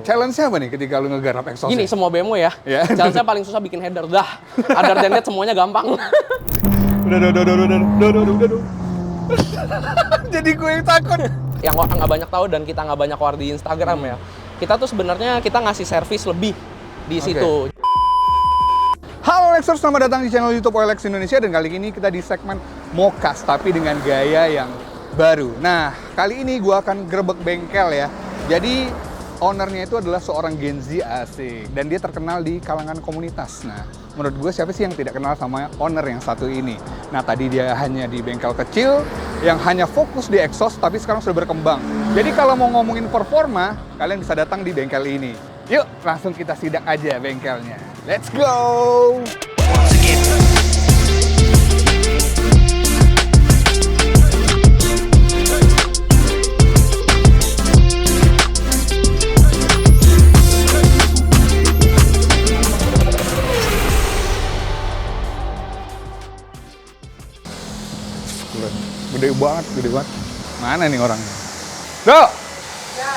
Challenge-nya apa nih ketika lu ngegarap exhaust? Gini, semua BMW ya. Ya. Challenge-nya paling susah bikin header. Dah, other than that semuanya gampang. Udah. Jadi gue yang takut. Yang orang nggak banyak tahu dan kita nggak banyak keluar di Instagram ya. Kita tuh sebenarnya kita ngasih servis lebih di situ. Halo Lexers, selamat datang di channel YouTube OLX Indonesia. Dan kali ini kita di segmen Mokas, tapi dengan gaya yang baru. Nah, kali ini gue akan grebek bengkel ya. Jadi ownernya itu adalah seorang Gen Z asik, dan dia terkenal di kalangan komunitas. Nah, menurut gue siapa sih yang tidak kenal sama owner yang satu ini? Nah, tadi dia hanya di bengkel kecil yang hanya fokus di exhaust, tapi sekarang sudah berkembang. Jadi kalau mau ngomongin performa, kalian bisa datang di bengkel ini. Yuk, langsung kita sidak aja bengkelnya. Let's go! Gede banget. Mana nih orangnya? Do! Ya.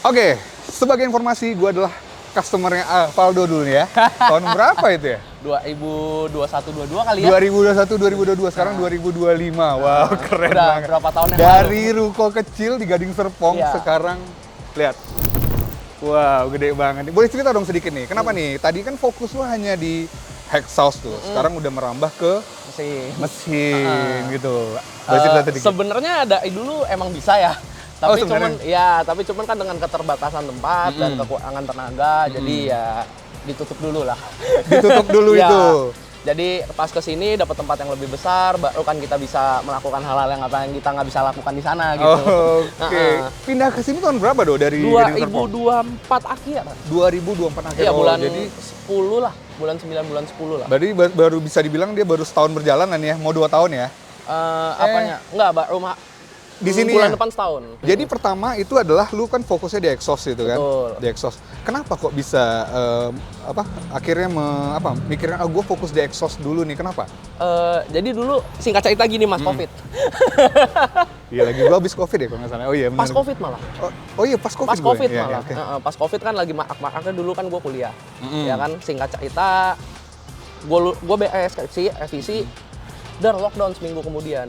Oke, sebagai informasi, gue adalah customer-nya Valdo dulu nih ya. Tahun berapa itu ya? 2021-22 kali ya? 2021-2022, sekarang 2025. Wow, keren udah banget. Berapa tahun yang Dari lalu? ruko kecil di Gading Serpong, Iya. sekarang lihat. Wow, gede banget. Boleh cerita dong sedikit nih, kenapa nih? Tadi kan fokus lo hanya di exhaust tuh, sekarang udah merambah ke mesin gitu. Boleh cerita sedikit? Sebenarnya dulu emang bisa ya. Tapi cuman kan dengan keterbatasan tempat dan kekurangan tenaga, jadi ya ditutup dulu lah. Ditutup dulu Ya, itu. Jadi pas ke sini dapat tempat yang lebih besar, baru kan kita bisa melakukan hal-hal yang apa yang kita nggak bisa lakukan di sana gitu. Oke. Pindah ke sini tahun berapa do dari 2024 akhir. 2024 akhir. Iya, bulan jadi 10 lah, bulan 9, bulan 10 lah. berarti baru bisa dibilang dia baru setahun berjalanan ya, mau 2 tahun ya? Apanya? Enggak, rumah di sini bulan ya? depan setahun. Jadi pertama itu adalah lu kan fokusnya di exhaust itu kan? Betul. Di exhaust. Kenapa kok bisa akhirnya mikirnya gue fokus di exhaust dulu nih, kenapa? Jadi dulu singkat cerita gini Mas, Covid. Iya lagi gue habis Covid ya kalau nggak salah. Oh iya benar. Pas Covid malah. Oh iya pas Covid. Pas Covid ya, malah. oke. Pas Covid kan lagi marak-maraknya dulu kan gue kuliah. Ya kan, singkat cerita gue BS skripsi, revisi, udah lockdown seminggu kemudian.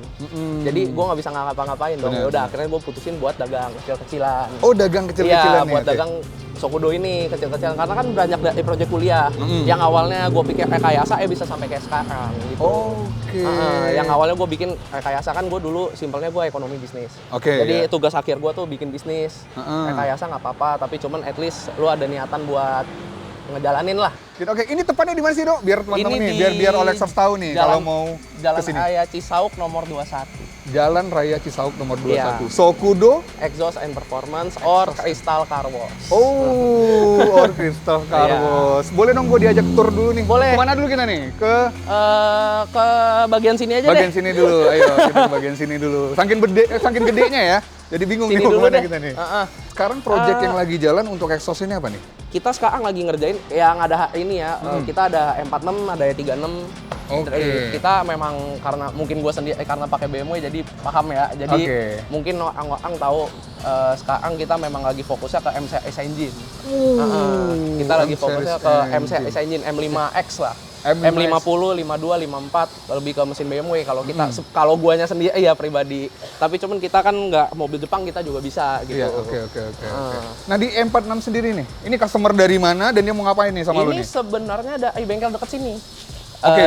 Jadi gue nggak bisa ngapa-ngapain dong. Ya udah akhirnya gue putusin buat dagang kecil-kecilan. Oh, dagang kecil-kecilan Iya, buat nih, dagang Sokudo ini kecil-kecilan, karena kan banyak dari proyek kuliah. Yang awalnya gue pikir rekayasa bisa sampai kayak sekarang gitu. Oke. Yang awalnya gue bikin rekayasa kan gue dulu simpelnya gue ekonomi bisnis. Oke, Jadi ya. tugas akhir gue tuh bikin bisnis. Rekayasa nggak apa-apa, tapi cuman at least lu ada niatan buat ngejalanin lah. Oke, ini tepatnya di mana sih, Dok? Biar teman-teman Ini nih, biar Olexers tahu nih kalau mau Jalan kesini. Raya Cisauk nomor 21. Jalan Raya Cisauk nomor 21. Iya. Sokudo. Exhaust and Performance or Crystal Car Wash. Or Crystal Car Wash. Boleh dong gue diajak tour dulu nih. Boleh. Kemana dulu kita nih? Ke Bagian sini aja bagian deh. sini dulu. Ayo, kita ke bagian sini dulu. Saking gedenya ya. Jadi bingung Sini nih mau dulu kemana deh. kita nih. Sekarang project yang lagi jalan untuk exhaust ini apa nih? Kita sekarang lagi ngerjain yang ada ini ya. Kita ada M46, ada E36. Oke. Kita memang karena mungkin gue sendiri karena pakai BMW jadi paham ya. Jadi mungkin orang-orang tahu sekarang kita memang lagi fokusnya ke MCX engine. Kita lagi fokusnya ke MCX engine M5X lah. M50, 52, 54 lebih ke mesin BMW kalau kita kalau guanya sendiri ya pribadi. Tapi cuman kita kan nggak mobil Jepang, kita juga bisa gitu. Iya, oke. Nah, di M46 sendiri nih. Ini customer dari mana dan dia mau ngapain nih sama lu nih? Ini sebenarnya ada di bengkel dekat sini.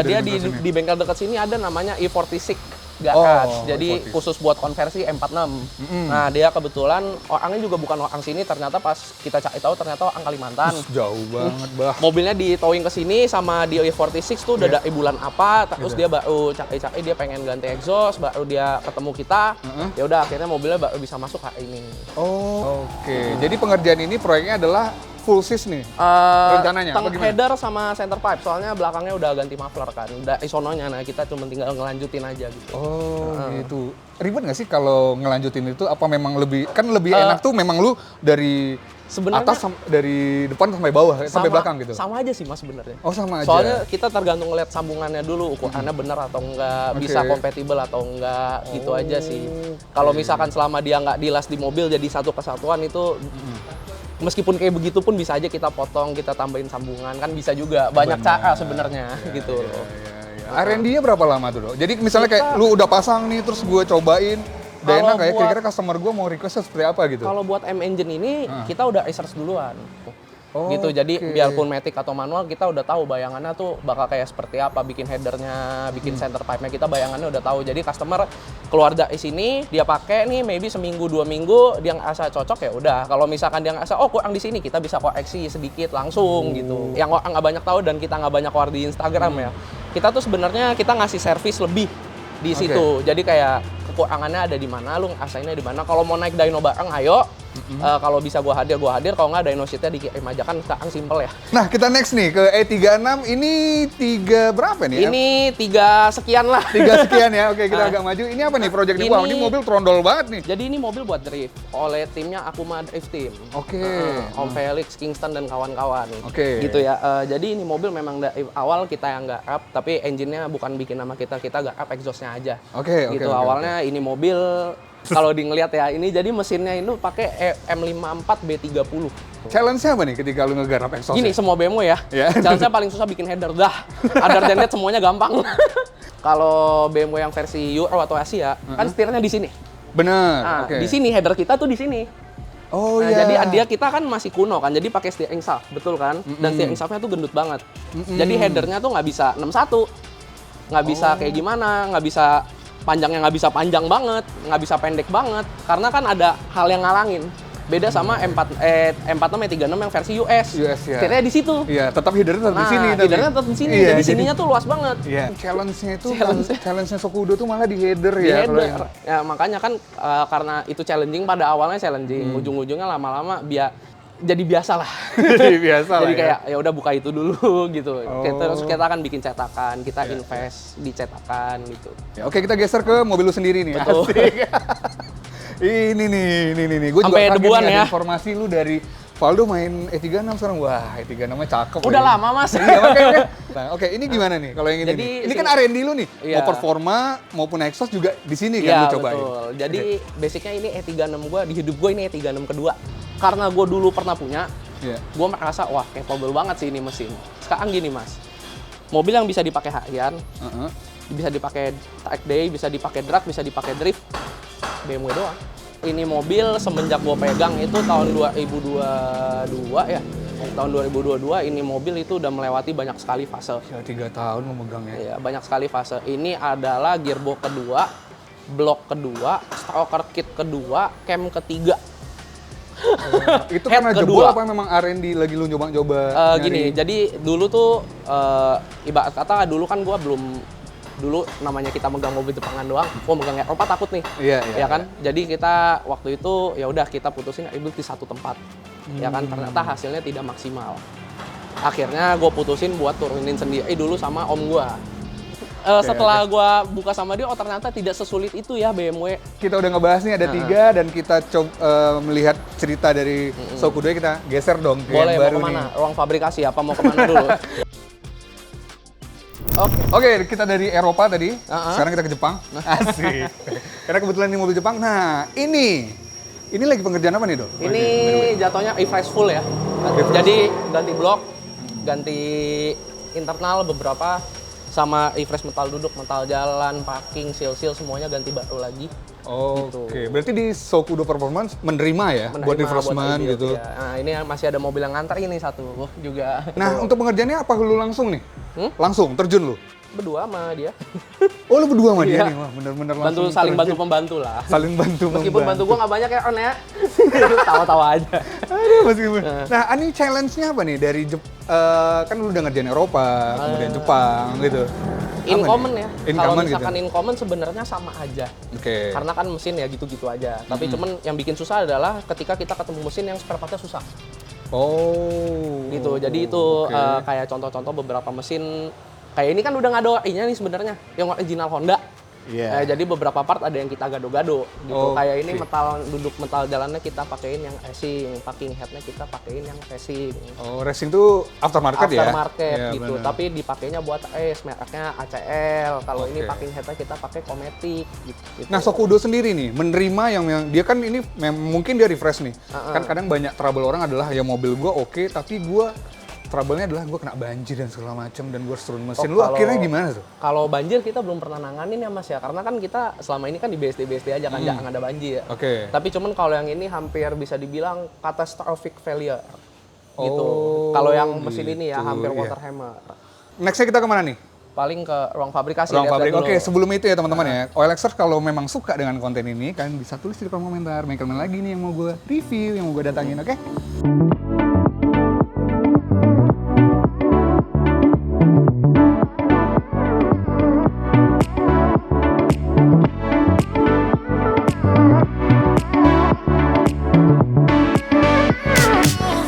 Dia di bengkel dekat sini ada namanya E46 Garage. Jadi E46. khusus buat konversi M46. Nah, dia kebetulan orangnya juga bukan orang sini, ternyata pas kita cari tahu ternyata orang Kalimantan. Jauh banget, Bah. Mobilnya di towing ke sini sama di E46 tuh udah dari bulan apa, terus dia baru cari dia pengen ganti exhaust, baru dia ketemu kita. Ya udah akhirnya mobilnya baru bisa masuk hari ini. Oke. Jadi pengerjaan ini proyeknya adalah full sis nih. Rencananya apa gimana? Header sama center pipe, soalnya belakangnya udah ganti muffler kan, udah isononya. Nah, kita cuma tinggal ngelanjutin aja gitu. Gitu. Ribet nggak sih kalau ngelanjutin itu? Apa memang lebih enak tuh memang lu dari sebenarnya atas dari depan sampai bawah sampai belakang gitu? Sama aja sih Mas sebenarnya. Oh, sama aja. Soalnya kita tergantung ngeliat sambungannya dulu, ukurannya benar atau enggak, bisa kompatibel atau enggak, gitu aja sih. Kalau misalkan selama dia nggak dilas di mobil jadi satu kesatuan itu meskipun kayak begitu pun bisa aja kita potong, kita tambahin sambungan, kan bisa juga. Banyak cara sebenarnya gitu loh. R&D-nya berapa lama tuh, Dok? Jadi misalnya kayak lu udah pasang nih, terus gue cobain, udah enak kayak kira-kira customer gue mau request seperti apa gitu? Kalau buat M-Engine ini, kita udah research duluan. Gitu, jadi Oke. biarpun matic atau manual, kita udah tahu bayangannya tuh bakal kayak seperti apa, bikin headernya, bikin center pipe-nya, kita bayangannya udah tahu. Jadi customer keluar dari sini, dia pakai nih maybe seminggu 2 minggu, dia ngerasa cocok ya udah. Kalau misalkan dia ngerasa oh kurang di sini, kita bisa koreksi sedikit langsung gitu. Yang orang nggak banyak tahu dan kita nggak banyak keluar di Instagram ya. Kita tuh sebenarnya kita ngasih service lebih di situ. Jadi kayak kekurangannya ada di mana, lu ngerasainnya di mana. Kalau mau naik dyno bareng, ayo. Kalau bisa gua hadir. Kalau nggak dyno sheet-nya dikirim aja, kan sekarang simple ya. Nah, kita next nih ke E36. Ini 3 berapa nih? Ini 3 sekian lah. 3 sekian ya. Oke, kita agak maju. Ini apa nih project ini? Wah, ini mobil trondol banget nih. Jadi ini mobil buat drift oleh timnya Akuma Drift Team. Oke. Om Felix, Kingston dan kawan-kawan. Oke. Gitu ya. Jadi ini mobil memang dari awal kita yang nggak up, tapi engine-nya bukan bikin nama kita nggak up, exhaust-nya aja. Oke. Gitu awalnya ini mobil kalau ngeliat ya, ini jadi mesinnya itu pakai M54 B30. Challenge-nya apa nih ketika lu ngegarap exhaust? Gini, semua BMW ya. Challenge-nya paling susah bikin header dah. Other than that semuanya gampang. Kalau BMW yang versi Euro atau Asia, kan setirnya di sini. Bener. Nah, di sini header kita tuh di sini. Oh nah, iya. Jadi dia kita kan masih kuno kan, jadi pakai steering shaft, betul kan? Dan steering shaftnya tuh gendut banget. Jadi headernya tuh nggak bisa 61, nggak bisa kayak gimana, nggak bisa panjangnya, nggak bisa panjang banget, nggak bisa pendek banget, karena kan ada hal yang ngalangin. Beda sama M46 E36 yang versi US. Ya. Setirnya di situ. Iya, tetap headernya tetap di sini. Headernya tetap di sini. Iya, jadi sininya tuh luas banget. Iya. Challenge-nya itu challenge-nya Shokudo tuh malah di header Di ya. header. Ya makanya kan karena itu challenging, pada awalnya challenging, ujung-ujungnya lama-lama jadi biasa lah. Jadi biasa lah. Jadi ya. kayak ya udah buka itu dulu gitu. Oh. Terus kita akan bikin cetakan, kita invest di cetakan gitu. Ya, oke, kita geser ke mobil lu sendiri nih. Betul. Asik. Ini nih. Gue juga Sampai kaget debuan nih ada ya. informasi lu dari Valdo main E36 sekarang. Wah, E36-nya cakep. Udah ya. lama, Mas. Iya, makanya. Nah, oke, ini gimana nih kalau yang ini? Jadi, nih? Ini kan R&D lu nih. Iya. Mau performa maupun exhaust juga di sini kan Iya, lu cobain. betul. Jadi basicnya ini E36 gue, di hidup gue ini E36 kedua. Karena gue dulu pernah punya, gue merasa wah capable banget sih ini mesin. Sekarang gini Mas, mobil yang bisa dipakai harian, bisa dipakai track day, bisa dipakai drag, bisa dipakai drift, BMW doang. Ini mobil semenjak gue pegang itu tahun 2022 ya. Tahun 2022 ini mobil itu udah melewati banyak sekali fase. Ya, 3 tahun memegangnya. Iya, banyak sekali fase. Ini adalah gearbox kedua, blok kedua, stroker kit kedua, cam ketiga. Itu karena jebol apa memang R&D lagi lu nyoba-nyoba? Gini, jadi dulu tuh ibarat kata dulu kan gua belum, dulu namanya kita megang mobil Jepangan doang, gua megang Eropa takut nih. Iya kan? Jadi kita waktu itu ya udah kita putusin ribut di satu tempat. Ya kan, ternyata hasilnya tidak maksimal. Akhirnya gue putusin buat turunin sendiri dulu sama om gua. Setelah gua buka sama dia, oh ternyata tidak sesulit itu ya BMW. Kita udah ngebahas nih ada 3 dan kita melihat cerita dari Shokudo, kita geser dong ke Boleh, yang baru mau kemana? nih. Ruang fabrikasi apa mau kemana dulu? Oke, kita dari Eropa tadi, sekarang kita ke Jepang. Asik. Karena kebetulan ini mobil Jepang. Nah, ini lagi pengerjaan apa nih, Dok? Ini jatuhnya refresh full ya. Jadi ganti blok, ganti internal beberapa, sama refresh metal duduk, metal jalan, parking, seal semuanya ganti baru lagi. Oke, berarti di Shokudo Performance menerima ya buat refreshment gitu. Ya. Nah, ini masih ada mobil yang nganter ini satu juga. Nah, untuk pengerjaannya apa lu langsung nih? Langsung terjun lu? Berdua sama dia. Oh, lu berdua sama dia Iya. nih? Wah, bener-bener langsung Saling terjun. bantu-pembantu lah. Saling bantu Meskipun bantu gua nggak banyak ya, On ya. Tawa-tawa aja. Aduh, meskipun. Nah, ini challenge-nya apa nih dari kan lu udah ngerjain Eropa, kemudian Jepang gitu. In common ya. Kalau Common misalkan gitu. in common sebenarnya sama aja. Oke. Karena kan mesin ya gitu-gitu aja. Tapi cuman yang bikin susah adalah ketika kita ketemu mesin yang spare part-nya susah. Oh. Gitu. Jadi itu kayak contoh-contoh beberapa mesin kayak ini kan udah nggak ada OI-nya nih sebenarnya. Yang original Honda. Iya. Nah, jadi beberapa part ada yang kita gado-gado gitu. Oke. Kayak ini duduk metal jalannya kita pakein yang racing, packing headnya kita pakein yang racing. Oh, racing tuh aftermarket ya? Aftermarket Iya, gitu. bener. Tapi dipakainya buat race, mereknya ACL. Kalau ini Oke. packing headnya kita pakai Cometic gitu. Nah, Shokudo sendiri nih menerima yang dia kan ini mungkin dia refresh nih. Kan kadang banyak trouble orang adalah ya mobil gua oke, tapi gua trouble-nya adalah gua kena banjir dan segala macam dan gua harus turun mesin. Lu akhirnya gimana tuh? Kalau banjir kita belum pernah nanganin ya Mas ya, karena kan kita selama ini kan di BSD aja kan, jangan ada banjir. Oke. Tapi cuman kalau yang ini hampir bisa dibilang catastrophic failure gitu. Oh, Kalau yang mesin ini ya gitu, hampir iya. water hammer. Next-nya kita kemana nih? Paling ke ruang fabrikasi. Ruang lihat-lihat pabrik. dulu. Oke, sebelum itu ya teman-teman ya, OLXers kalau memang suka dengan konten ini, kalian bisa tulis di kolom komentar, bengkel mana lagi nih yang mau gue review, yang mau gue datangin, oke?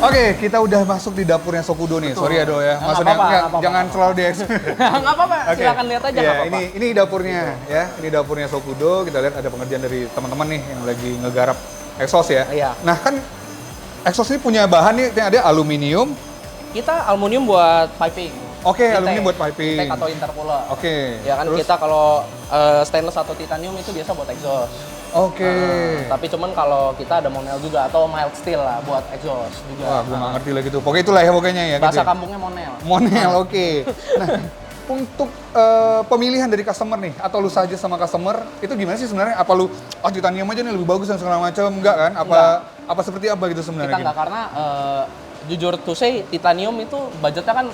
Oke, kita udah masuk di dapurnya Shokudo nih. Sorry ya Do ya. Nggak Maksudnya apa-apa, nggak, nggak apa-apa. jangan terlalu di Nggak apa-apa, Oke. silakan lihat aja Iya, nggak apa-apa. ini dapurnya ya. Ini dapurnya Shokudo. Kita lihat ada pengerjaan dari teman-teman nih yang lagi ngegarap exhaust ya. Iya. Nah, kan exhaust ini punya bahan nih yang ada aluminium. Kita aluminium buat piping. Oke, Intake. aluminium buat piping. Intake atau intercooler. Oke. Ya kan terus? kita kalau stainless atau titanium itu biasa buat exhaust. Oke. Tapi cuman kalau kita ada monel juga atau mild steel lah buat exhaust juga. Wah, gue nggak ngerti lagi tuh. Pokoknya itulah ya pokoknya ya. Bahasa gitu ya. kampungnya monel. Monel, oke. Nah, untuk pemilihan dari customer nih, atau lu saja sama customer, itu gimana sih sebenarnya? Apa lu, titanium aja nih lebih bagus dan segala macam, enggak kan? Apa seperti apa gitu sebenarnya? Kita nggak, karena jujur to say titanium itu budgetnya kan,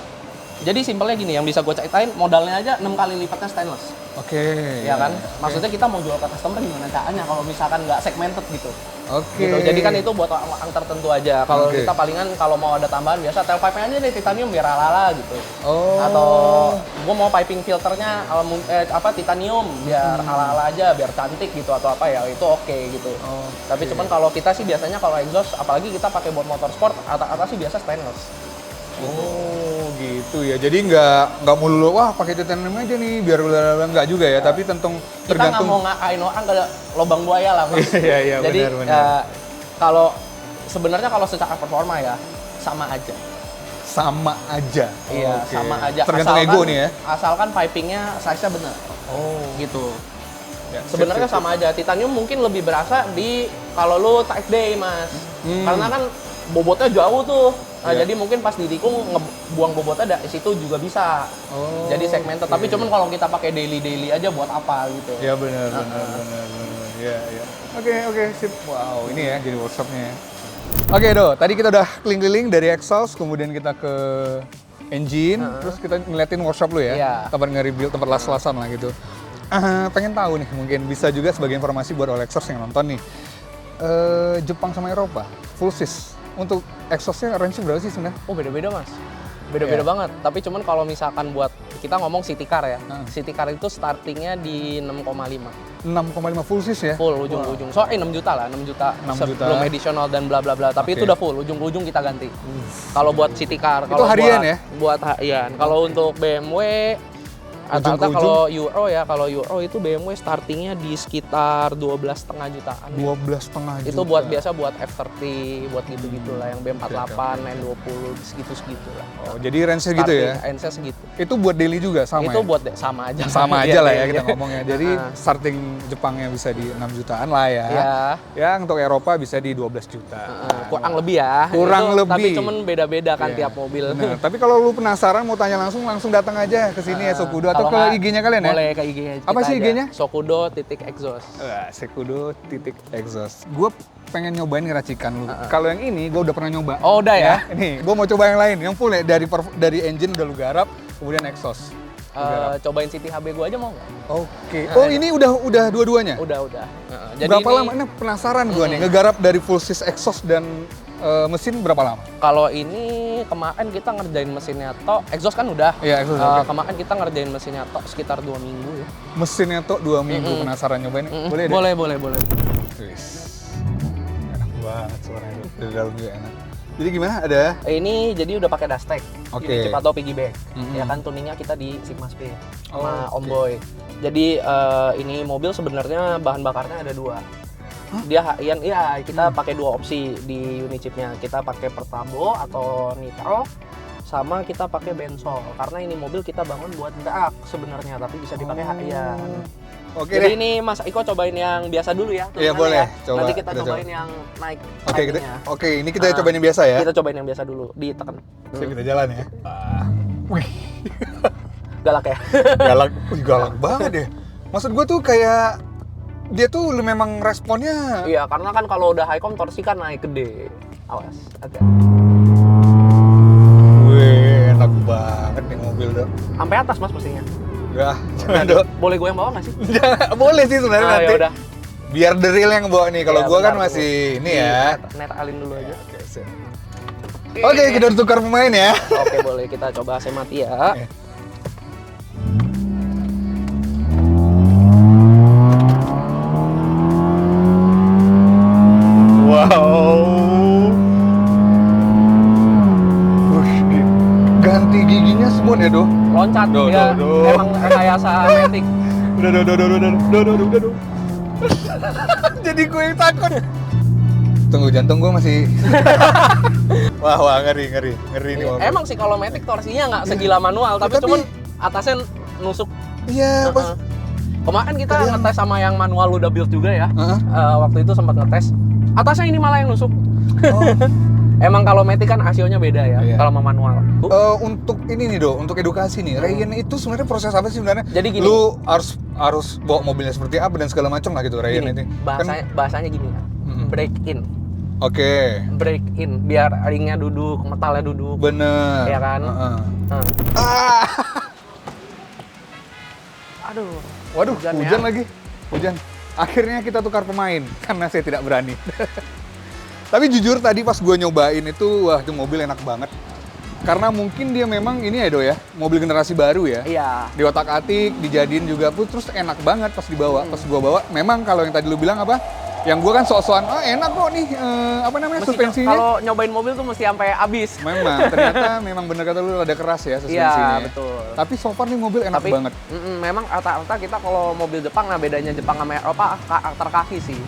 jadi simpelnya gini, yang bisa gue ceritain modalnya aja 6 kali lipatnya stainless. Oke. Ya kan? Maksudnya kita mau jual ke customer gimana caranya kalau misalkan nggak segmented gitu. Oke. Gitu. Jadi kan itu buat orang tertentu aja. Kalau Oke. kita palingan kalau mau ada tambahan biasa tailpipe aja deh titanium biar ala-ala gitu. Oh. Atau gua mau piping filternya titanium biar ala-ala aja, biar cantik gitu atau apa ya, itu oke gitu. Oh, Tapi cuman kalau kita sih biasanya kalau exhaust apalagi kita pakai buat motorsport atas sih biasa stainless. Oh, gitu ya. Jadi nggak melulu wah pakai titanium aja nih biar nggak juga ya. Tapi Kita nggak tergantung. mau ngakain orang ke lubang buaya lah Mas. Iya, iya, Jadi benar. kalau sebenarnya kalau secara performa ya sama aja. Sama aja. Iya, Oke. sama aja. Tergantung ego nih ya. Asalkan pipingnya size-nya benar. Oh, Gitu. ya, Sebenarnya sip, sip, sama aja. Titanium mungkin lebih berasa di kalau lu tight day, Mas. Karena kan bobotnya jauh tuh. Nah, Iya. jadi mungkin pas didikung ngebuang bobotnya dari situ juga bisa. Oh, Jadi segmented. Tapi cuman kalau kita pakai daily aja buat apa gitu. Ya benar. Ya, ya. Oke, sip. Wow, ini ya jadi workshopnya. Oke, Do. Tadi kita udah keliling-keliling dari exhaust, kemudian kita ke engine, terus kita ngeliatin workshop lu ya. Iya. Tempat nge-rebuild, tempat las-lasan lah gitu. Pengen tahu nih, mungkin bisa juga sebagai informasi buat OLXers yang nonton nih. Jepang sama Eropa, full sis. Untuk exhaustnya range berapa sih sebenarnya? Oh, beda-beda, Mas. Beda-beda Iya. banget. Tapi cuman kalau misalkan buat kita ngomong city car ya. City car itu startingnya di 6,5. 6,5 full sis ya? Full ujung-ujung. So 6 juta lah, 6 juta. 6 juta. Sebelum additional dan bla bla bla. Tapi Oke. itu udah full, ujung-ujung kita ganti. Kalau buat city car, Itu kalau harian buat, ya? Buat harian. Kalau untuk BMW Ujung ke rata-rata ujung? kalau Euro itu BMW startingnya di sekitar 12,5 jutaan. 12,5 juta. Itu buat biasa buat F30, buat gitu-gitu lah, yang B48, N20, segitu-segitu lah. Oh, jadi range-nya gitu ya? Range-nya segitu. Itu buat daily juga sama Itu ya? buat sama aja. Sama Iya, aja lah ya iya. kita ngomongnya. Jadi starting Jepangnya bisa di 6 jutaan lah ya. Iya. Ya untuk Eropa bisa di 12 juta. Kurang lebih ya. Kurang Itu, lebih. Tapi cuman beda-beda kan Iya. tiap mobil. Benar. Tapi kalau lu penasaran mau tanya langsung datang aja ke sini ya Shokudo atau Kalau ke nggak, IG-nya kalian ya? Boleh ke IG-nya. Apa sih IG-nya? Shokudo.exhaust. Shokudo exhaust. Gue pengen nyobain ngeracikan lu. Kalau yang ini gue udah pernah nyoba. Oh, udah ya? Nih, gue mau coba yang lain, yang full ya dari engine udah lu garap, kemudian exhaust. Cobain City HB gua aja mau nggak? Oke. Oh, ini udah dua-duanya? Udah. Jadi Berapa ini, lama? Ini penasaran gue nih, ngegarap dari full sis exhaust dan mesin berapa lama? Kalau ini kemarin kita ngerjain mesinnya tok, exhaust kan udah. Iya, exhaust udah. Kemarin kita ngerjain mesinnya tok sekitar 2 minggu ya. Mesinnya tuh 2 minggu, penasaran nyobain? Boleh deh? Boleh. Wis. Enak banget suaranya. Dari dalam juga enak. Jadi gimana? Ada? Ini jadi udah pakai dashtek, Oke. Unicip atau piggyback. Mm-hmm. Ya kan tuningnya kita di Sigma Speed sama Oh, oke. Omboy. Jadi ini mobil sebenarnya bahan bakarnya ada dua. Dia high-end, ya kita pakai dua opsi di Unicipnya. Kita pakai Pertabo atau Nitro, sama kita pakai Bensol. Karena ini mobil kita bangun buat drag sebenarnya, tapi bisa dipakai high-end. Oke Jadi deh. ini Mas Iko cobain yang biasa dulu ya. Iya, tulisannya boleh. ya. Coba, Nanti kita kita cobain coba. yang naik. Oke, high-nya. ini kita cobain yang biasa ya. Kita cobain yang biasa dulu, ditekan. Oke, kita jalan ya. Wih, Galak ya. galak. Wih, galak banget ya. Maksud gue tuh kayak dia tuh memang responnya. Iya, karena kan kalau udah high com torsi kan naik gede. Awas, hati. Wih, enak banget nih mobil dong. Sampai atas Mas pastinya. Enggak, jangan dong. Boleh gue yang bawa nggak sih? Jangan, boleh sih sebenarnya Ah, nanti. ya udah. Biar the real yang bawa nih. Kalau Iya, gua kan bentar, masih tunggu. ini ya. Netralin dulu aja. Oke, sip. Oke, kita tukar pemain ya. Oke, boleh kita coba AC mati ya. Oke. Wow. Wih, ganti giginya semua ya, Do. Loncat Duh, dia duh, duh. emang rekayasa matic. Udah. Jadi gue yang takut. Tunggu, jantung gue masih. Wah, ngeri nih mobil. Emang sih kalau matic torsinya nggak segila manual, tapi Tapi- cuman atasnya nusuk. Iya, pas. Kemarin kita Tadi yang- ngetes sama yang manual udah build juga ya. Heeh. Waktu itu sempat ngetes. Atasnya ini malah yang nusuk. Oh. Emang kalau matic kan ASIO-nya beda ya, Iya. kalau sama manual. Untuk ini nih, Do, untuk edukasi nih. Rayen itu sebenarnya proses apa sih sebenarnya? Jadi gini. Lu harus bawa mobilnya seperti apa dan segala macam lah gitu Rayen Gini, itu. bahasanya gini ya. Mm-mm. Break in. Oke. Break in biar ringnya duduk, metalnya duduk. Bener. Iya kan? Heeh. Nah. Ah. Aduh. Waduh, Hujan ya. hujan lagi. Hujan. Akhirnya kita tukar pemain karena saya tidak berani. Tapi jujur tadi pas gue nyobain itu, wah itu mobil enak banget. Karena mungkin dia memang ini ya, Do ya, mobil generasi baru ya. Iya. Di otak-atik, dijadiin juga pun terus enak banget pas dibawa. Pas gua bawa, memang kalau yang tadi lu bilang apa? Yang gua kan sok-sokan, enak kok nih, apa namanya, suspensinya. Kalau nyobain mobil tuh mesti sampai habis. Memang, ternyata memang bener kata lu rada keras ya suspensinya. Iya, betul. Tapi so far nih mobil enak Tapi banget. memang rata-rata kita kalau mobil Jepang, nah bedanya Jepang sama Eropa karakter kaki sih.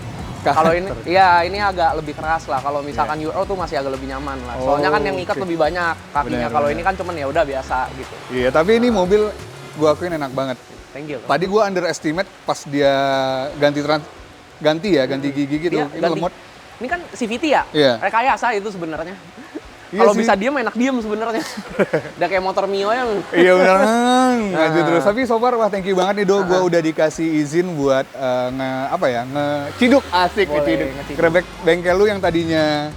Kalau ini, ya ini agak lebih keras lah. Kalau misalkan Euro tuh masih agak lebih nyaman lah. Soalnya kan yang ikat oke. lebih banyak kakinya. Benar, Kalau benar. ini kan cuman ya udah biasa gitu. Iya, tapi ini mobil gua akuin enak banget. Thank you. Tadi gua underestimate pas dia ganti gigi gitu. Iya, Ini ganti. lemot. Ini kan CVT ya? Iya. Rekayasa itu sebenarnya. Iya Kalau sih. bisa diem enak diem sebenarnya. Udah kayak motor Mio yang Iya benar, ngaju Nah. terus. Tapi so far wah thank you banget nih Do, gue udah dikasih izin buat ngeciduk, asik Boleh, ngeciduk. ngeciduk. Gerebek bengkel lu yang tadinya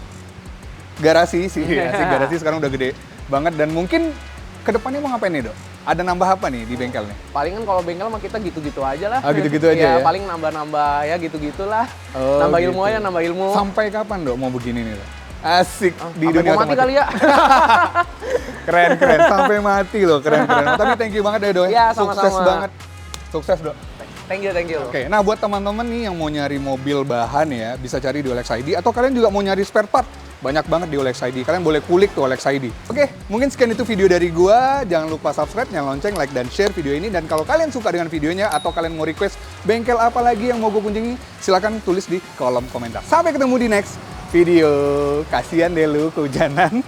garasi sih, asik garasi sekarang udah gede banget dan mungkin kedepannya mau ngapain nih Do? Ada nambah apa nih di bengkel nih? palingan kalau bengkel mah kita gitu-gitu aja lah. Ah, gitu-gitu aja ya? Paling nambah-nambah ya gitu-gitulah. Oh, nambah gitu. ilmu aja, nambah ilmu. Sampai kapan Do mau begini nih Do? Asik di Sampai dunia mau mati otomotif. kali ya. Keren sampai mati loh, keren. Tapi thank you banget ya Do. Iya, Sukses sama-sama. banget. Sukses Do. Thank you. Oke, nah buat teman-teman nih yang mau nyari mobil bahan ya, bisa cari di OLX ID atau kalian juga mau nyari spare part, banyak banget di OLX ID. Kalian boleh kulik tuh OLX ID. Oke, mungkin sekian itu video dari gua. Jangan lupa subscribe, nyalain lonceng, like dan share video ini. Dan kalau kalian suka dengan videonya atau kalian mau request bengkel apa lagi yang mau gue kunjungi, silahkan tulis di kolom komentar. Sampai ketemu di next video. Kasian deh lu kehujanan.